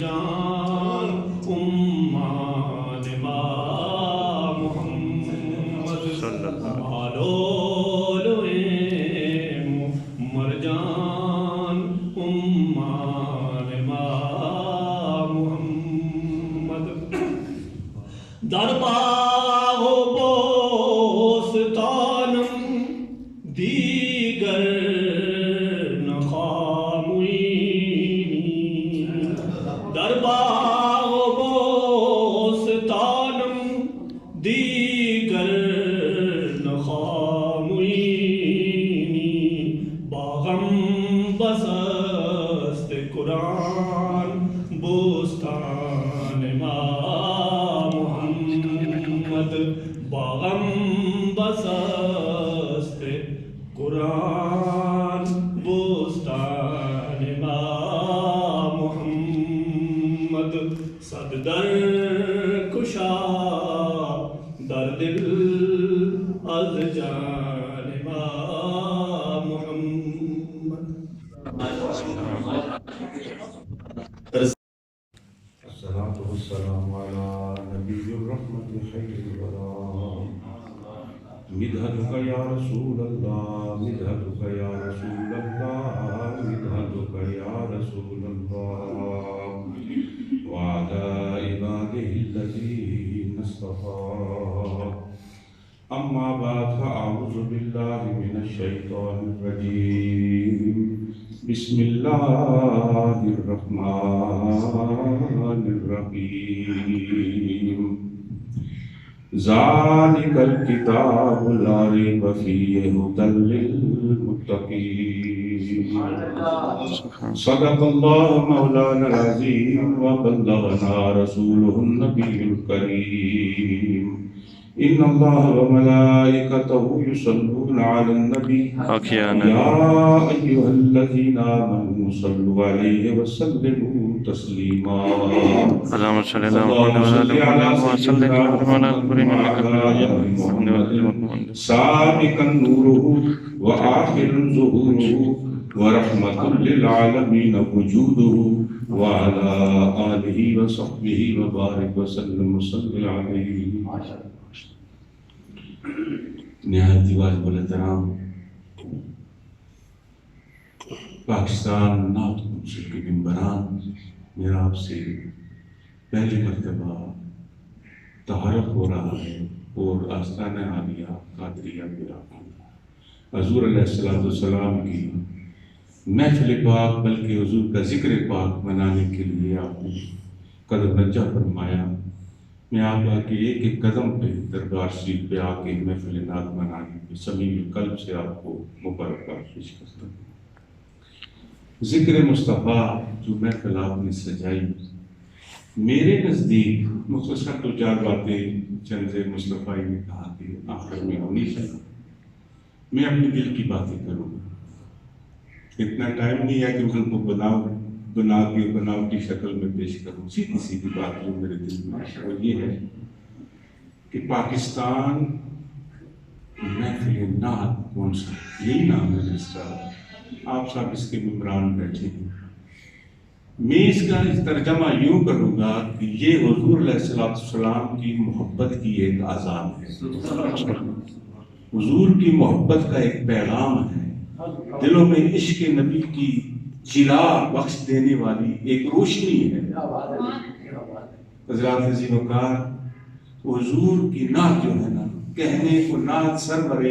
مرجان امّان با محمد آلولوئے مرجان امّان با محمد درباغ و بوستانم دیگر نخاموینی درباغ و بوستانم دیگر نخاموینی باغم بسست قرآن بوستان ما محمد باغم بسست قرآن بوستان ما محمد صد در کشا در دل از جان ما محمد الصلاة والسلام على نبي الرحمة خير الورى مدحتك يا رسول الله مدحتك يا رسول الله مدحتك يا رسول الله وعلى عباده الذين اصطفى أما بعد فأعوذ بالله من الشيطان الرجيم بسم الله الرحمن الرحيم ذلك الكتاب لا ريب فيه هدى للمتقين صدق الله مولانا العظيم وبلغنا رسوله النبي الكريم إن الله وملائكته يصلون على النبي يا أيها الذين آمنوا صلوا عليه وسلموا تسليما اللهم صل على محمد وعلى آله وسلم سابقا نوره وآخر ظهوره ورحمة للعالمين وجوده وعلى آله وصحبه وبارك وسلم وصل عليه نہایت واجب الاحترام پاکستان نعت کونسل کے ممبران، میرا آپ سے پہلی مرتبہ تعارف ہو رہا ہے اور آستانہ عالیہ قادریہ میرا حضور علیہ السلام کی محفل پاک بلکہ حضور کا ذکر پاک منانے کے لیے آپ نے قدم رجع فرمایا۔ میں آپ کے ایک ایک قدم پہ دربار شریف پہ آ کے محفل نعت منانے میں صمیم قلب سے آپ کو مبارکباد پیش کرتا ہوں۔ ذکر مصطفیٰ جو محفل آپ نے سجائی، میرے نزدیک مختصر دو چار باتیں چند مصطفیٰ نے کہا کہ آخر میں ہونی چاہیے، میں اپنے دل کی باتیں کروں گا۔ اتنا ٹائم نہیں ہے کہ ان کو بناوٹی شکل میں پیش کروں۔ سیدھی سیدھی بات جو میرے دل میں وہ یہ ہے کہ پاکستان محفل نعت کون سا، یہی نام ہے جس کا آپ سب اس کے ممبران بیٹھے ہیں۔ میں اس کا ترجمہ یوں کروں گا کہ یہ حضور علیہ السلام کی محبت کی ایک آزان ہے، حضور کی محبت کا ایک پیغام ہے، دلوں میں عشق نبی کی چراغ بخش دینے والی ایک روشنی ہے۔ حضرات عزیز وقار، حضور کی نعت جو ہے نا، کہنے کو نعت سرور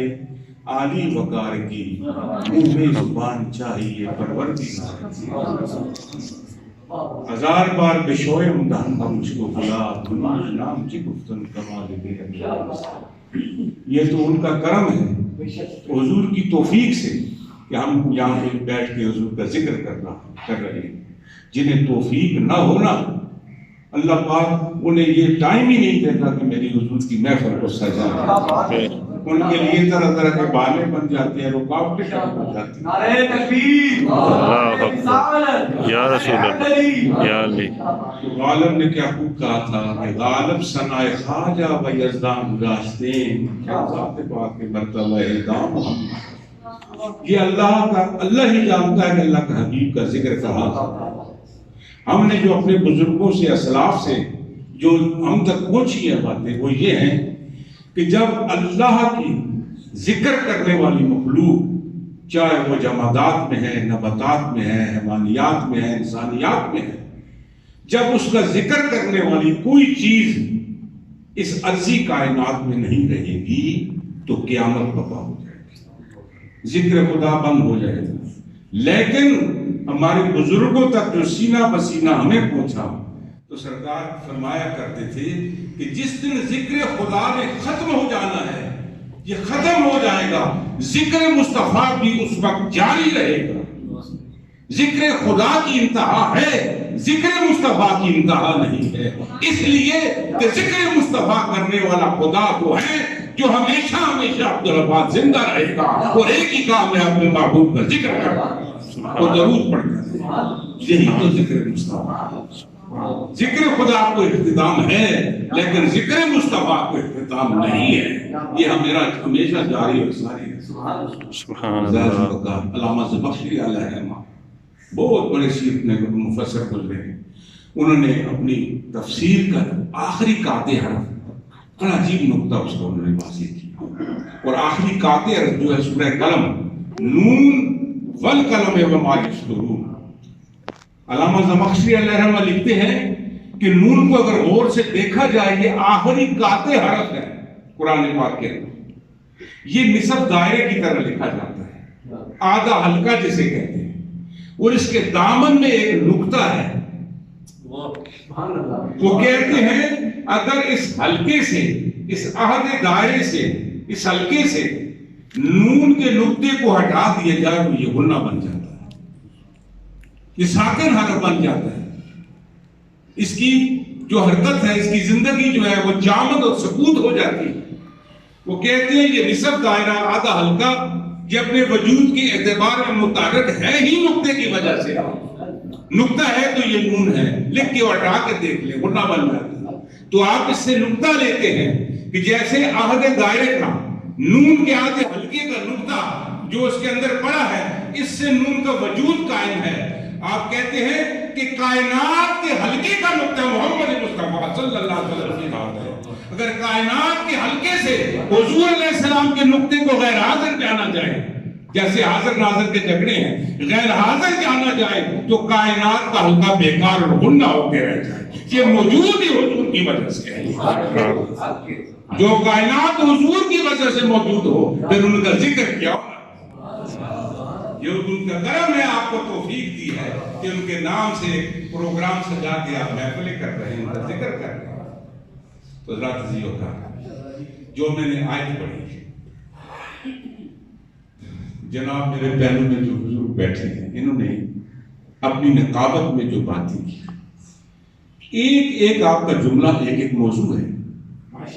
عالی وقار کی، منہ میں زبان چاہیے پروردگار کی۔ ہزار بار بشوئے امدان کا مجھ کو بلا، نام کی گفتن کمال بے انداز۔ یہ تو ان کا کرم ہے حضور کی توفیق سے کہ ہم یہاں پہ بیٹھ کے حضور کا ذکر کر رہے ہیں۔ جنہیں توفیق نہ ہونا، اللہ پاک انہیں یہ ٹائم ہی نہیں دیتا کہ میری حضور کی محفل کو سجائے۔ ان کے لیے طرح طرح کے بہانے بن جاتے ہیں، رکاوٹیں بن جاتی ہیں۔ نعرہ تکبیر، یا رسول اللہ، یا علی۔ غالب نے کیا خوب کہا تھا کہ غالب ثنائے خواجہ و یزدان گذاشتیں، کیا ذات پاک کے مرتبہ اعدام محمد۔ یہ اللہ ہی جانتا ہے کہ اللہ کا حبیب کا ذکر کہا، ہم نے جو اپنے بزرگوں سے اسلاف سے جو ہم تک پہنچی ہیں باتیں وہ یہ ہیں کہ جب اللہ کی ذکر کرنے والی مخلوق چاہے وہ جمادات میں ہے، نباتات میں ہے، حیوانیات میں ہے، انسانیات میں ہے، جب اس کا ذکر کرنے والی کوئی چیز اس عرضی کائنات میں نہیں رہے گی تو قیامت برپا ہو جائے گی، ذکر خدا بند ہو جائے گا۔ لیکن ہمارے بزرگوں تک جو سینہ بسینہ ہمیں پہنچا تو سرکار فرمایا کرتے تھے کہ جس دن ذکر خدا نے ختم ہو جانا ہے، یہ ختم ہو جائے گا، ذکر مصطفیٰ بھی اس وقت جاری رہے گا۔ ذکر خدا کی انتہا ہے، ذکر مصطفیٰ کی انتہا نہیں ہے، اس لیے کہ ذکر مصطفیٰ کرنے والا خدا وہ ہے جو ہمیشہ ہمیشہ عبدالآباد زندہ رہے گا اور ایک ہی کام ہے اپنے محبوب کا ذکر کرنا اور درود پڑھ کر، یہی تو ذکر مصطفیٰ۔ ذکر خدا کو اختتام ہے لیکن ذکر مصطفیٰ کو اختتام نہیں ہے، یہ میرا ہمیشہ جاری اور ساری ہے۔ سبحان اللہ۔ علامہ زمخشری علیہ الرحمہ بہت بڑے سیرت میں مفسر گزرے ہیں، انہوں نے اپنی تفسیر کا آخری قاطع حرف بڑا عجیب نقطہ اس کو انہوں نے واضح کیا، اور آخری قاطع حرف جو ہے سورہ قلم، نون والقلم وما یسطرون۔ علامہ زمخشری علیہ الرحمہ لکھتے ہیں کہ نون کو اگر غور سے دیکھا جائے یہ آخری قاطع حرف ہے قرآن پاک کے اندر، یہ نصف دائرے کی طرح لکھا جاتا ہے، آدھا حلقہ جسے کہتے ہیں، اور اس کے دامن میں ایک نقطہ ہے۔ وہ کہتے ہیں اگر اس حلقے سے، اس آدھے دائرے سے، اس حلقے سے نون کے نقطے کو ہٹا دیا جائے تو یہ غنہ بن جاتا ہے، یہ ساکن حرف بن جاتا ہے، اس کی جو حرکت ہے، اس کی زندگی جو ہے وہ جامد اور سکوت ہو جاتی ہے۔ وہ کہتے ہیں یہ نصف دائرہ، آدھا حلقہ، یہ اپنے وجود کے اعتبار میں متحرک ہے ہی نقطے کی وجہ سے، نقطہ ہے تو یہ نون ہے، لکھ کے ہٹا کے دیکھ لیں غنہ بن جاتا ہے۔ تو آپ اس سے نقطہ لیتے ہیں کہ جیسے آدھے دائرے کا نون کے آدھے حلقے کا نقطہ جو اس کے اندر پڑا ہے، اس سے نون کا وجود قائم ہے۔ آپ کہتے ہیں کہ کائنات کے حلقے کا نقطہ محمد مصطفیٰ صلی اللہ علیہ وسلم کی بات ہے۔ اگر کائنات کے حلقے سے حضور علیہ السلام کے نقطے کو غیر حاضر جانا جائے، جیسے حاضر ناظر کے جھگڑے ہیں، غیر حاضر جانا جائے تو کائنات کا حلقہ بیکار اور غنہ ہو کے رہ جائے۔ یہ موجود ہی حضور کی وجہ سے ہے۔ جو کائنات حضور کی وجہ سے موجود ہو پھر ان کا ذکر کیا ہونا، یہ ان کا کرم ہے، آپ کو توفیق دی ہے کہ ان کے نام سے پروگرام سجا کے آپ محفلیں کر رہے ہیں، ان کا ذکر کر رہے ہیں۔ تو حضرات عزیزو کا جو میں نے آیت پڑھی، جناب میرے پہلو میں جو بزرگ بیٹھے ہیں انہوں نے اپنی نقابت میں جو باتیں کی، ایک ایک آپ کا جملہ ایک ایک موضوع ہے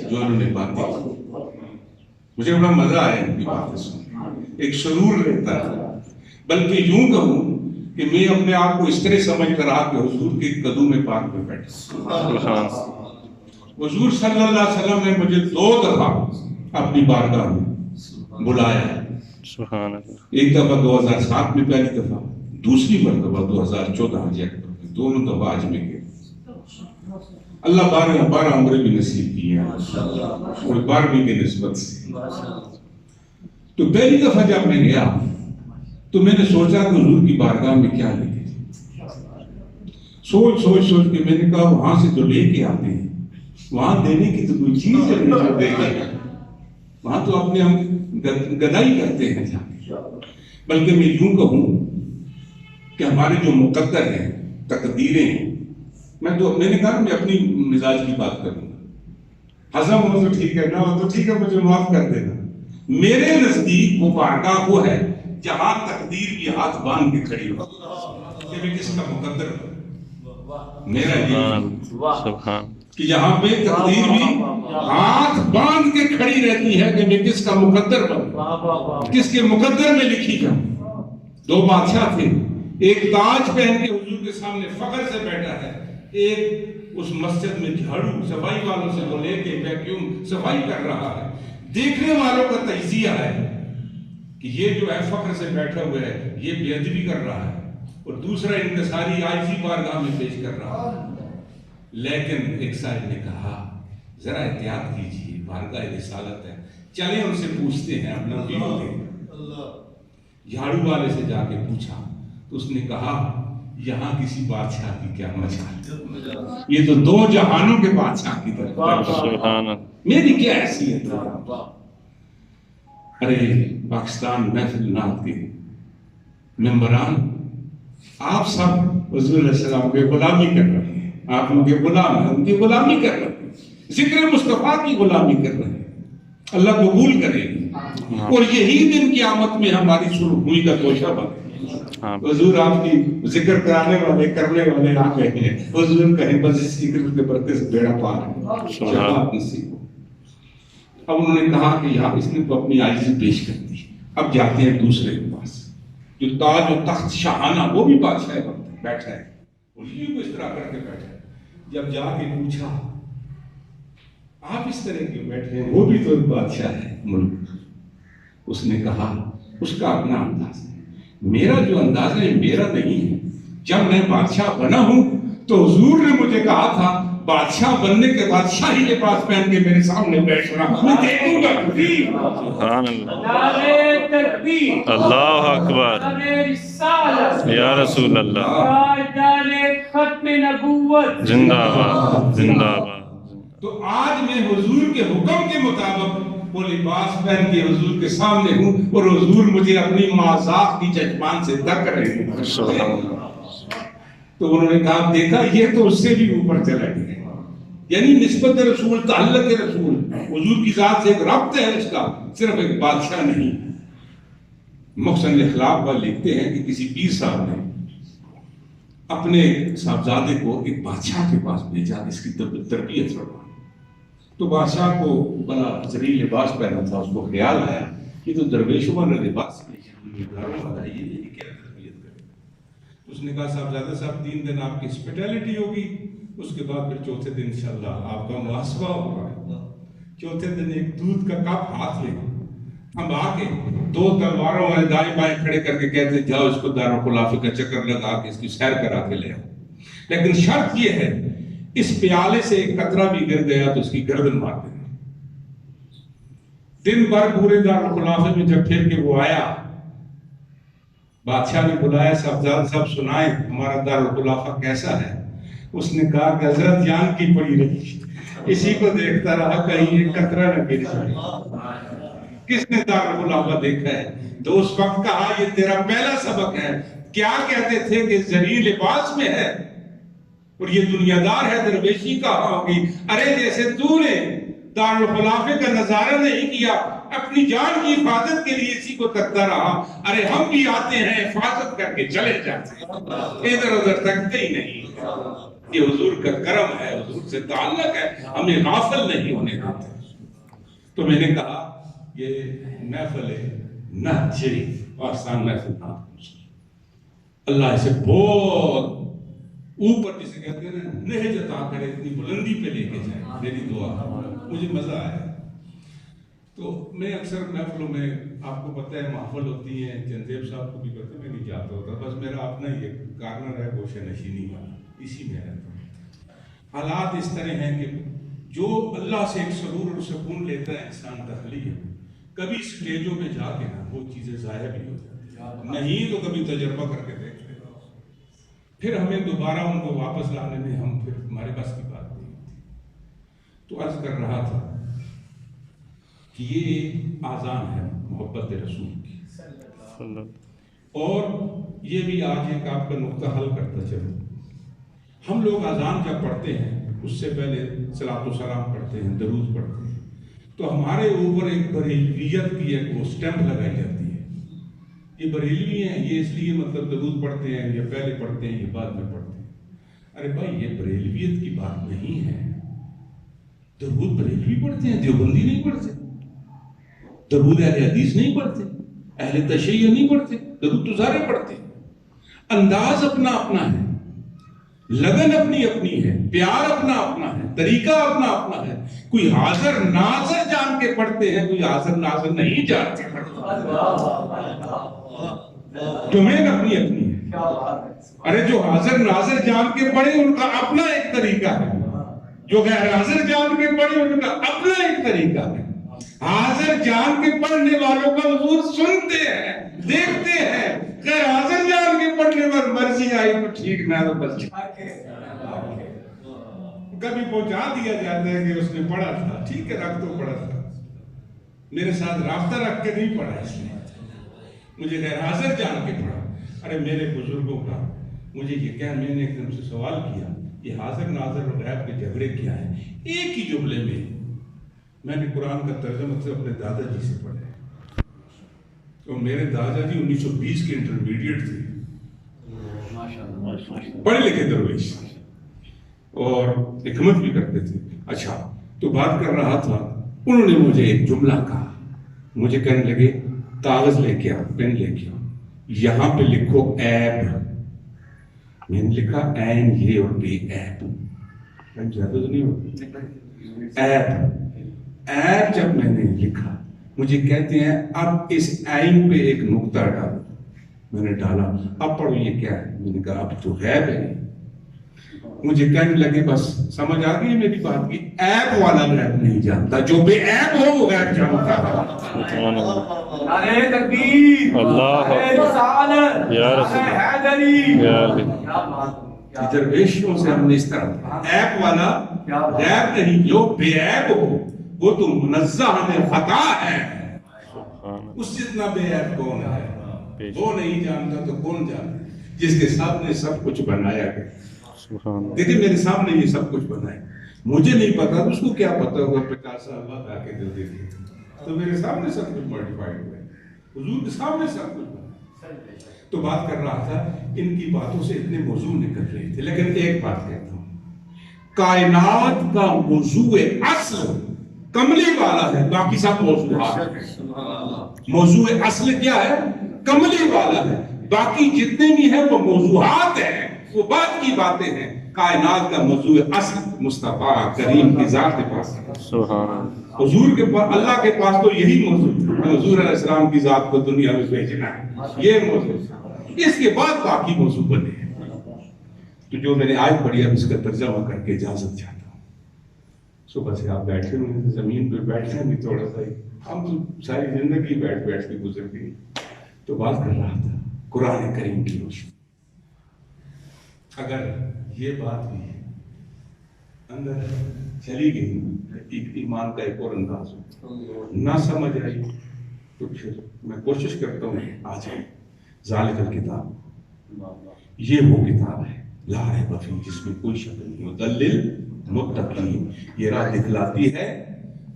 جو انہوں نے باتیں کی، مجھے بڑا مزہ آیا ان کی باتیں سن، ایک سرور رہتا ہے، بلکہ یوں کہوں کہ میں اپنے آپ کو اس طرح سمجھ کر رہا کہ حضور کے قدم پاک میں بیٹھا۔ حضور صلی اللہ علیہ وسلم نے مجھے 2 دفعہ اپنی بارگاہ میں بلایا، ایک دفعہ 2007 میں پہلی دفعہ، دوسری مرتبہ 2014 حج اکبر میں، دونوں دفعہ حج میں گئے۔ اللہ 12 عمریں بھی نصیب کی ہیں اور 12ویں کی نسبت سے۔ تو پہلی دفعہ جب میں گیا تو میں نے سوچا کہ حضور کی بارگاہ میں کیا لے کے، سوچ کے میں نے کہا وہاں سے جو لے کے آتے ہیں وہاں دینے کی تو کوئی چیز ہے نہیں جو دے گا، وہاں تو اپنے ہم گدائی کرتے ہیں جا کے۔ بلکہ میں یوں کہوں کہ ہمارے جو مقدر ہیں، تقدیریں ہیں، میں نے کہا میں اپنی مزاج کی بات کروں گا، ہضم ہو تو ٹھیک ہے، نہ ہو تو ٹھیک ہے، مجھے معاف کر دینا۔ میرے نزدیک وہ بارگاہ وہ ہے جہاں تقدیر بھی ہاتھ باندھ کے کھڑی ہو کہ میں کس کا مقدر ہوں، میرا یہ کہ یہاں پہ تقدیر بھی ہاتھ باندھ کے کھڑی رہتی ہے کہ میں کس کا مقدر بنوں، کس کے مقدر میں لکھی جاؤں۔ 2 بادشاہ تھے، ایک تاج پہن کے حضور کے سامنے فخر سے بیٹھا ہے، ایک اس مسجد میں جھاڑو صفائی والوں سے وہ لے کے ویکیوم صفائی کر رہا ہے۔ دیکھنے والوں کا تجزیہ ہے کہ یہ جو ہے فخر سے بیٹھا ہوا ہے، یہ بے ادبی کر رہا ہے، اور دوسرا انکساری عاجزی بارگاہ میں پیش کر رہا تھا. لیکن ایک صاحب نے کہا ذرا احتیاط کیجیے، بارگاہ رسالت ہے، چلیں ان سے پوچھتے ہیں اپنا ویو دیں. جھاڑو والے سے جا کے پوچھا تو اس نے کہا یہاں کسی بادشاہ کی کیا مجال، یہ تو دو جہانوں کے بادشاہ کی طرف، سبحان اللہ. میری کیا حیثیت ہے. ارے پاکستان محفل نعت کے ممبران، آپ سب حضور علیہ السلام کی غلامی کر رہے ہیں، آپ ان کے غلام ہیں، ان کی غلامی کر رہے ہیں، ذکر مصطفیٰ کی غلامی کر رہے ہیں. اللہ قبول کرے گی. اور یہی دن قیامت میں ہماری سرخروئی کا توشہ بنے. حضور آپ کی ذکر کرانے والے کرنے والے آ گئے ہیں. حضور کہیں بس اس ذکر کے برکت سے بیڑا پار ہے، شفاعت نصیب ہو. اب انہوں نے کہا کہ یہاں اس نے تو اپنی عاجزی پیش کر دی، اب جاتے ہیں دوسرے کے پاس جو تاج و تخت شاہانہ، وہ بھی بادشاہ وقت بیٹھا ہے، اسی کو اس طرح کر کے بیٹھا ہے. جب جا کے پوچھا آپ اس طرح کیوں بیٹھے ہیں، وہ بھی تو بادشاہ ہے ملک. اس نے کہا اس کا اپنا انداز ہے، میرا جو انداز ہے میرا نہیں ہے. جب میں بادشاہ بنا ہوں تو حضور نے مجھے کہا تھا بادشاہ بننے کے بعد شاہی لباس پہن کے میرے سامنے بیٹھنا، میں دیکھوں گا. سبحان اللہ. اللہ اکبر یا رسول اللہ. زندہ باد زندہ باد. تو آج میں حضور کے حکم کے مطابق وہ لباس پہن کے حضور کے سامنے ہوں اور حضور مجھے اپنی مازاق کی چشمان سے تک رہے ہیں. سبحان اللہ. تو انہوں نے کہا دیکھا یہ تو اس سے بھی اوپر چلا گیا، یعنی نسبت رسول، تعلق رسول، حضور کی ذات سے ایک ربط ہے اس کا، صرف ایک بادشاہ نہیں. محسن اخلاق پر لکھتے ہیں کہ کسی پیر صاحب نے اپنے صاحبزادے کو ایک بادشاہ کے پاس بھیجا اس کی تربیت کروانے. تو بادشاہ کو بڑا زرعی لباس پہنا تھا، اس کو خیال آیا یہ تو درویشوں والا لباس ہے، یہ کیا تربیت کرے. اس نے کہا صاحبزادہ صاحب 3 دن آپ کی ہسپٹیلٹی ہوگی، اس کے بعد پھر چوتھے دن انشاءاللہ آپ کا محاسبہ ہوگا. چوتھے دن ایک دودھ کا کپ ہاتھ لے ہم آ کے 2 تلواروں والے دائیں بائیں کھڑے کر کے کہتے جاؤ اس کو دارالخلافے کا چکر لگا کے اس کی سیر کرا کے لے آؤ، لیکن شرط یہ ہے اس پیالے سے ایک قطرہ بھی گر گیا تو اس کی گردن مار دینا. دن بھر پورے دارالخلافے میں جب پھر کے وہ آیا، بادشاہ نے بلایا صاحبزادہ صاحب سنائیں ہمارا دارالخلافہ کیسا ہے. اس نے کہا کہ حضرت جان کی پڑی رہی، اسی کو دیکھتا رہا کہیں یہ قطرہ نہ گر جائے. کس نے دارالخلافہ دیکھا ہے؟ تو اس وقت کہا یہ تیرا پہلا سبق ہے. کیا کہتے تھے کہ زرعی لباس میں ہے اور یہ دنیا دار ہے، درویشی کہاں ہوگی. ارے جیسے تو نے دارالخلافے کا نظارہ نہیں کیا، اپنی جان کی حفاظت کے لیے اسی کو تکتا رہا، ارے ہم بھی آتے ہیں حفاظت کر کے چلے جاتے ہیں، ادھر ادھر تکتے ہی نہیں. یہ حضور کا کرم ہے، حضور سے تعلق ہے، ہمیں غافل نہیں ہونے دیتے. تو میں نے کہا یہ محفل نعت شریف پاکستان محفل نعت، اللہ اسے بہت اوپر جسے کہتے ہیں نہج عطا کرے، اتنی بلندی پہ لے کے جائے، میری دعا. مجھے مزہ آیا. تو میں اکثر محفلوں میں آپ کو پتہ ہے محفل ہوتی ہیں، چنزیب صاحب کو بھی پتہ ہے میں نہیں جاتا ہوتا، بس میرا اپنا یہ کارنر ہے گوشہ نشینی والا، اسی میں رہتا ہوں. حالات اس طرح ہیں کہ جو اللہ سے ایک سرور اور سکون لیتا ہے انسان داخلی ہے، کبھی اسٹیجوں میں جا کے نا وہ چیزیں ضائع بھی ہو جاتی ہیں، نہیں تو کبھی تجربہ کر کے دیکھ لے، پھر ہمیں دوبارہ ان کو واپس لانے میں ہم پھر ہمارے پاس کی بات نہیں ہوتی. تو عرض کر رہا تھا کہ یہ آذان ہے محبت رسول کی، اور یہ بھی آج ایک آپ کا نقطہ حل کرتا چلو. ہم لوگ آذان جب پڑھتے ہیں اس سے پہلے صلاۃ و سلام پڑھتے ہیں، درود پڑھتے ہیں، تو ہمارے اوپر ایک بریلویت کی ایک وہ سٹیمپ لگائی جاتی ہے. یہ بریلوی ہیں، یہ اس لیے مطلب درود پڑھتے ہیں، یہ پہلے پڑھتے ہیں، یہ بعد میں پڑھتے ہیں. ارے بھائی یہ بریلویت کی بات نہیں ہے. درود بریلوی پڑھتے ہیں، دیوبندی نہیں پڑھتے. درود اہل حدیث نہیں پڑھتے، اہل تشیع نہیں پڑھتے. درود تو سارے پڑھتے ہیں. انداز اپنا اپنا ہے، لگن اپنی اپنی ہے، پیار اپنا اپنا ہے، طریقہ اپنا اپنا ہے. کوئی حاضر ناظر جان کے پڑھتے ہیں، کوئی حاضر ناظر نہیں جان کے پڑھتے. ڈومین اپنی اپنی ہے. ارے جو حاضر ناظر جان کے پڑھے ان کا اپنا ایک طریقہ ہے، جو غیر حاضر جان کے پڑھے ان کا اپنا ایک طریقہ ہے۔ حاضر جان کے پڑھنے والوں کا حضور سنتے ہیں، دیکھتے ہیں، غیر حاضر جان کے پڑھنے پر مرضی آئی تو ٹھیک، نہ تو بس کبھی پہنچا دیا جاتا ہے کہ اس نے پڑھا تھا، ٹھیک ہے، رکھ تو پڑھا تھا، میرے ساتھ رابطہ رکھ کے نہیں پڑھا، اس نے مجھے غیر حاضر جان کے پڑھا۔ ارے میرے بزرگوں کا مجھے یہ کہا، میں نے ایک دم سے سوال کیا، یہ حاضر ناظر اور غیب کے جھگڑے کیا ہیں؟ ایک ہی جملے میں نے قرآن کا ترجمہ سے اپنے دادا جی سے پڑھا، اور میرے دادا جی 1920 کے انٹرمیڈیٹ تھے، پڑھے لکھے درویش اور حکمت بھی کرتے تھے۔ اچھا، تو بات کر رہا تھا، انہوں نے مجھے ایک جملہ کہا، مجھے کہنے لگے کاغذ لے کے آؤ، پین لے کے آؤ، یہاں پہ لکھو عیب۔ میں نے لکھا عین یہ اور بے عیب، زیادہ تو نہیں ہوتا، عیب۔ عیب جب میں نے لکھا، مجھے کہتے ہیں اب اس عین پہ ایک نقطہ ڈالو۔ میں نے ڈالا، اب پڑھو یہ کیا ہے؟ میں نے کہا اب تو غیب ہے۔ مجھے کہنے لگے بس سمجھ آ گئی میری بات کی، عیب والا غیب نہیں جانتا، جو بے عیب ہو وہ غیب جانتا ہے۔ نعرہ تکبیر، اللہ رسالت، یا رسول حیدری، درویشوں سے ہم نے اس طرح عیب والا غیب نہیں، جو بے عیب ہو وہ تو منزہ من خطا ہے۔ اس جتنا بے عیب کون ہے؟ وہ نہیں جانتا تو کون جانتا؟ جس کے سامنے سب کچھ بنایا گیا۔ دیکھیں میرے سامنے یہ سب کچھ بنا ہے، مجھے نہیں پتا، اس کو کیا پتا ہوگا 50 سال بعد آ کے دل دیکھے تو میرے سامنے سب کچھ مالٹیفائڈ ہوا ہے، حضور کے سامنے سب کچھ بنا۔ تو بات کر رہا تھا، ان کی باتوں سے اتنے موضوع نکل رہے تھے، لیکن ایک بات کہتا ہوں، کائنات کا موضوع اصل کملی والا ہے، باقی سب موضوعات ہیں۔ موضوع اصل کیا ہے؟ کملی والا ہے، باقی جتنے بھی ہیں وہ موضوعات ہیں، وہ بات کی باتیں ہیں۔ کائنات کا موضوع اصل مصطفیٰ کریم کی ذات کے پاس ہے، سبحان حضور کے پاس، اللہ کے پاس تو یہی موضوع ہے، حضور علیہ السلام کی ذات کو دنیا میں بھیجنا ہے، یہ موضوع ہے۔ اس کے بعد باقی موضوع بنے ہیں۔ تو جو میں نے آج پڑھی، اب اس کا ترجمہ کر کے اجازت چاہتا ہوں۔ صبح سے آپ بیٹھے ہوئے ہیں، زمین پہ بیٹھے ہیں بھی تھوڑا سا ہی، ہم تو ساری زندگی بیٹھ بیٹھ کے گزر گئی۔ تو بات کر رہا تھا قرآن کریم کی روشنی، اگر یہ بات بھی اندر چلی گئی، ایمان کا ایک اور انداز ہو، نہ سمجھ آئی تو پھر میں کوشش کرتا ہوں آ جائے۔ ذالک الکتاب، یہ وہ کتاب ہے لا ریب فیہ، جس میں کوئی شک نہیں، ھدی للمتقین، یہ راہ دکھلاتی ہے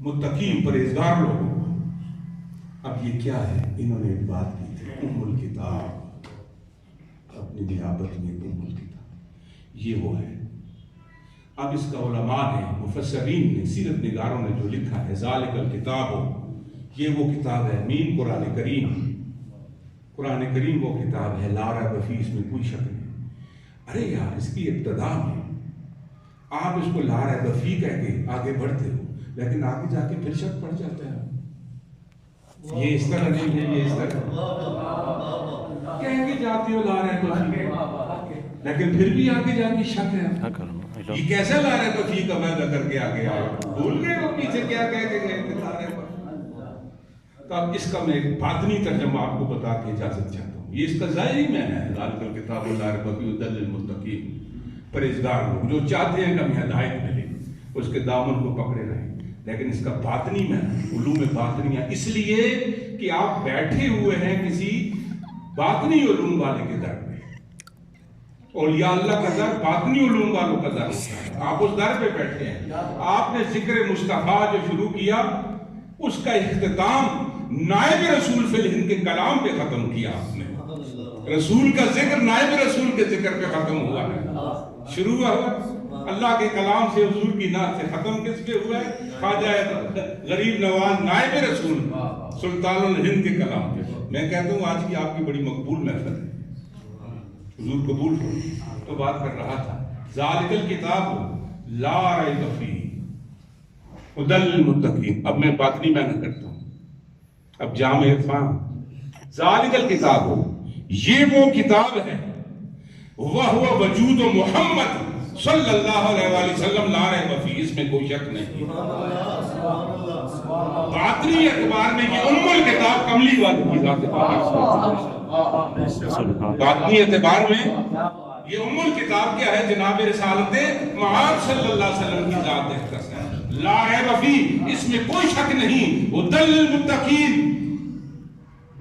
متقین پرہیزگار لوگوں کو۔ اب یہ کیا ہے؟ انہوں نے ایک بات کی تھی، ام الکتاب، اپنی نیابت میں ام الکتاب، یہ وہ ہے۔ اب اس کا علماء نے، مفسرین نے، سیرت نگاروں نے جو لکھا ہے، ذالک الکتاب، یہ وہ کتاب ہے، مین قرآن کریم، قرآن کریم وہ کتاب ہے، لا ریب فیہ، اس میں کوئی شک نہیں۔ ارے یار، اس کی ابتدا میں آپ اس کو لا ریب فیہ کہہ کے آگے بڑھتے ہو، لیکن آگے جا کے پھر شک پڑ جاتا ہے، یہ اس طرح نہیں ہے، یہ اس طرح کہہ کے جاتے ہو لا ریب فیہ، لیکن پھر بھی آگے جا کے شک ہے، یہ کیسا لا ریب فیہ کا وعدہ کر کے آگے آئے، بھول گئے وہ پیچھے کیا کہہ کے گئے تھے لا ریب۔ تو اب اس کا میں ایک باطنی ترجمہ آپ کو بتا کے اجازت چاہتا ہوں، یہ اس کا ظاہری معنی ہے، ذالک الکتاب لا ریب فیہ ھدی للمتقین، پرہیزگار لوگ جو چاہتے ہیں کہ ہمیں ہدایت ملے اس کے دامن کو پکڑے رہیں۔ لیکن اس کا باطنی میں علوم باطنیہ، اس لیے کہ آپ بیٹھے ہوئے ہیں کسی باطنی علوم والے کے در میں، اولیاء اللہ کا در باطنی علوم والوں کا در ہوتا ہے، آپ اس در پہ بیٹھے ہیں۔ آپ نے ذکر مصطفیٰ جو شروع کیا، اس کا اختتام نائب رسول فی الہند کے کلام پہ ختم کیا آپ نے۔ رسول کا ذکر نائب رسول کے ذکر پہ ختم ہوا ہے، شروع ہوا اللہ کے کلام سے، حضور کی نعت سے، ختم کس پہ ہوا ہے؟ خواجہ غریب نواز نائب رسول سلطان الہند کے کلام پہ۔ میں کہتا ہوں آج کی آپ کی بڑی مقبول محفل ہے، حضور قبول کرو۔ تو بات کر رہا تھا، ذالک الکتاب لا ریب فیہ ھدی للمتقین۔ اب میں باطنی معنی کرتا ہوں، اب جامع عرفان، ذالک الکتاب، یہ وہ کتاب ہے وَهُوَ وَجُودُ محمد صلی اللہ علیہ وآلہ وسلم لا ریب فیہ، اس میں کوئی شک نہیں۔ باطنی اعتبار میں یہ ام الکتاب کملی والے کی ذات پاک، باطنی اعتبار میں یہ ام الکتاب کیا ہے؟ جناب رسالت معاذ صلی اللہ علیہ وسلم کی ذات اختص ہے، لا ریب فیہ، اس میں کوئی شک نہیں۔ ہدی للمتقین،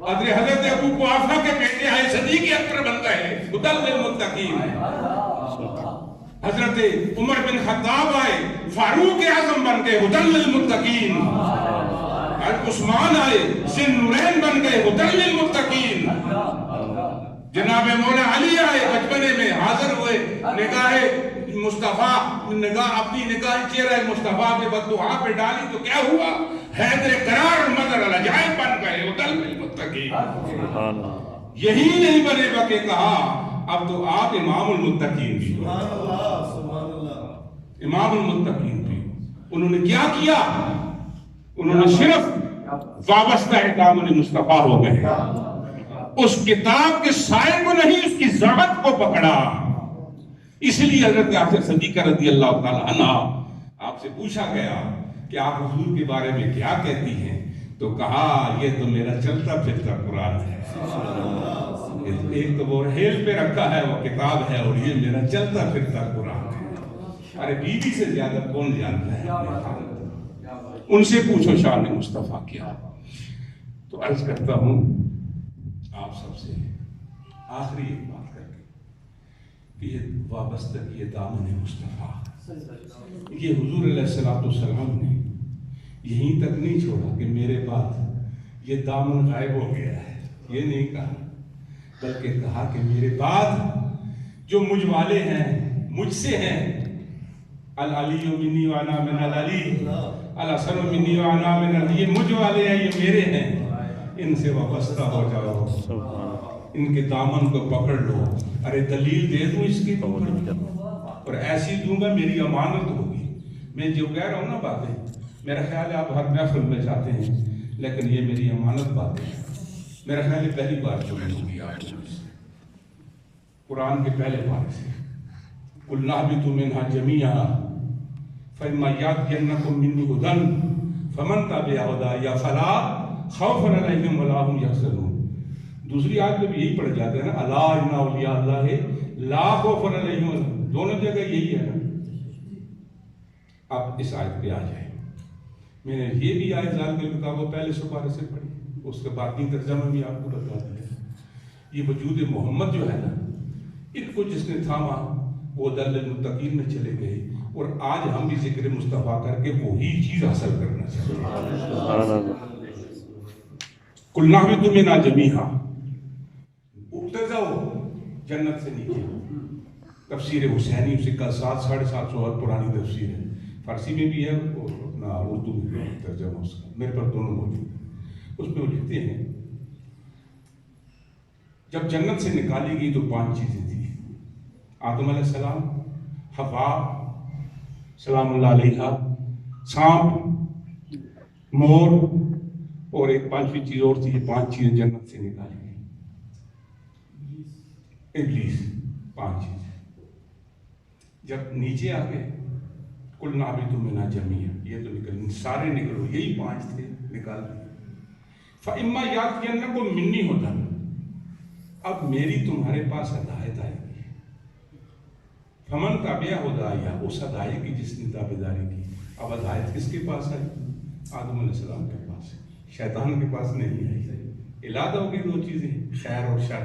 حضرت ابو قحافہ کے بیٹے ہیں، صدیق اکبر بن گئے ہدی للمتقین۔ حضرت عمر بن خطاب آئے، فاروق اعظم بن گئے ہدی للمتقین۔ عثمان آئے، ذی النورین بن گئے ہدی للمتقین۔ جناب مولا علی آئے، بچپنے میں حاضر ہوئے، نگاہ مصطفیٰ، اپنی نگاہ چہرہ مصطفیٰ پہ بددعا پہ ڈالی تو کیا ہوا؟ حیدر قرار مدر العجائب بن گئے ہدی للمتقین۔ یہی نہیں بنے بکے کہا اب تو آپ امام المتقین بھی ہو، امام المتقین بھی ہو۔ انہوں نے کیا کیا؟ انہوں نے صرف وابستہ دامن مصطفیٰ ہو گئے، اس کتاب کے سائے کو نہیں، اس کی ذات کو پکڑا۔ اس لیے حضرت عائشہ صدیقہ رضی اللہ تعالیٰ عنہ آپ سے پوچھا گیا کہ آپ حضور کے بارے میں کیا کہتی ہیں؟ تو کہا یہ تو میرا چلتا پھرتا قرآن ہے، ایک تو وہ ریل پہ رکھا ہے وہ کتاب ہے، اور یہ میرا چلتا پھرتا قرآن ہے۔ ارے بیوی سے زیادہ کون جانتا ہے؟ ان سے پوچھو شان مصطفیٰ کیا۔ تو عرض کرتا ہوں آپ سب سے آخری ایک بات کر کے کہ یہ وابستگی یہ دامن مصطفیٰ، یہ حضور علیہ السلام نے یہیں تک نہیں چھوڑا کہ میرے بعد یہ دامن غائب ہو گیا ہے، یہ نہیں کہا، بلکہ کہا کہ میرے بعد جو مجھ والے ہیں، مجھ سے ہیں، العلی منی وانا من العلی، الحسن منی وانا من الحسن، یہ مجھ والے ہیں، یہ میرے ہیں، ان سے وابستہ ہو جاؤ، ان کے دامن کو پکڑ لو۔ ارے دلیل دے دوں اس کی، اور ایسی دوں گا میری امانت ہوگی۔ میں جو کہہ رہا ہوں نا باتیں، میرا خیال ہے آپ ہر محفل میں جاتے ہیں، لیکن یہ میری امانت باتیں ہیں۔ میرا خیال ہے پہلی بار سنی ہوگی آپ سے، قرآن کے پہلے پارے سے، قُلْ نَهْبِطُ مِنْهَا جَمِيعًا فَإِمَّا يَأْتِيَنَّكُم مِّنِّي هُدًى فَمَن تَبِعَ هُدَايَ فَلَا خَوْفٌ عَلَيْهِمْ وَلَا هُمْ يَحْزَنُونَ۔ دوسری آیت میں بھی یہی پڑھ جاتا ہے نا، الا ان اولیاء اللہ لا خوف علیہم، دونوں جگہ یہی ہے نا۔ اب اس آیت پہ آ جائیں، میں نے یہ بھی آیت ذال کی کتابوں پہلے سپارے سے پڑھی، اس کے بعد کی ترجمہ بھی آپ کو بتا دیا۔ یہ وجود محمد جو ہے نا، ان کو جس نے تھاما وہ ہدی للمتقین میں چلے گئے، اور آج ہم بھی ذکر مصطفیٰ کر کے وہی چیز حاصل کرنا چاہتے ہیں۔ قُلْ نَهْبِطُ مِنْهَا جَمِيعًا، اٹھتے جاؤ جنت سے نیچے۔ تفسیر حسینی اس کا 700-750 پرانی تفسیر ہے، فارسی میں بھی ہے اور اپنا اردو میں بھی ترجمہ اس کا، میرے پاس دونوں موجود ہیں۔ اس میں وہ لکھتے ہیں جب جنت سے نکالی گئی تو 5 چیزیں تھیں، آدم علیہ السلام، حوا سلام اللہ علیہا، سانپ، مور، اور ایک 5ویں چیز اور تھی۔ یہ 5 چیزیں جنت سے نکالی گئی، ابلیس، 5 چیزیں۔ جب نیچے آ گئے قُلْ نَهْبِطُ مِنْهَا جَمِيعًا، یہ تو نکل سارے نکلو، یہی 5 تھے، نکال دیے۔ فَإِمَّا يَأْتِيَنَّكُم مِّنِّي هُدًى، اب میری تمہارے پاس ہدایت آئے گی، فَمَن تَبِعَ هُدَايَ، اس ہدایت کی جس نے تابعداری کی۔ اب ہدایت کس کے پاس آئی؟ آدم علیہ السلام کے پاس، شیطان کے پاس نہیں آئی۔ علادہ ہوگی 2 چیزیں، خیر اور شر۔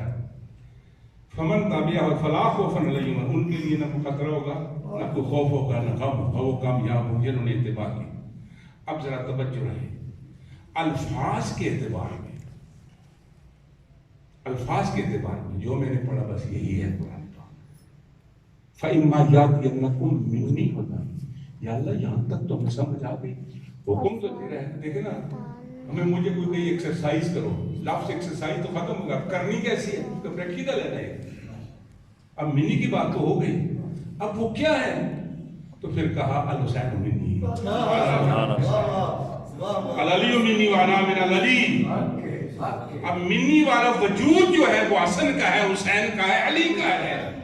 فَمَن تَبِعَ فَلَا خَوْفٌ عَلَيْهِمْ، ان کے لیے نہ کوئی خطرہ ہوگا، نہ کوئی خوف ہوگا، نہ غم، وہ کامیاب ہوں جنہوں نے اتباع کی۔ اب ذرا توجہ رہے الفاظ کے اعتبار میں، الفاظ کے اعتبار میں جو میں نے پڑھا بس یہی ہے قرآن کا۔ فَإِمَّا يَأْتِيَنَّكُم مِّنِّي هُدًى، یا اللہ یہاں تک تو ہمیں سمجھ آ گئی، حکم تو دے رہے ہیں، دیکھیں نا، ہمیں مجھے کوئی کہیں ایکسرسائز کرو، لفظ ایکسرسائز تو ختم ہوگا، کرنی کیسی ہے تو پریکٹیکل ہے نہیں۔ اب منی کی بات تو ہو گئی، اب وہ کیا ہے؟ تو پھر کہا الحسین منی، العلی منی وانا من العلی۔ اب منی والا وجود جو ہے وہ حسن کا ہے، حسین کا ہے، علی کا ہے۔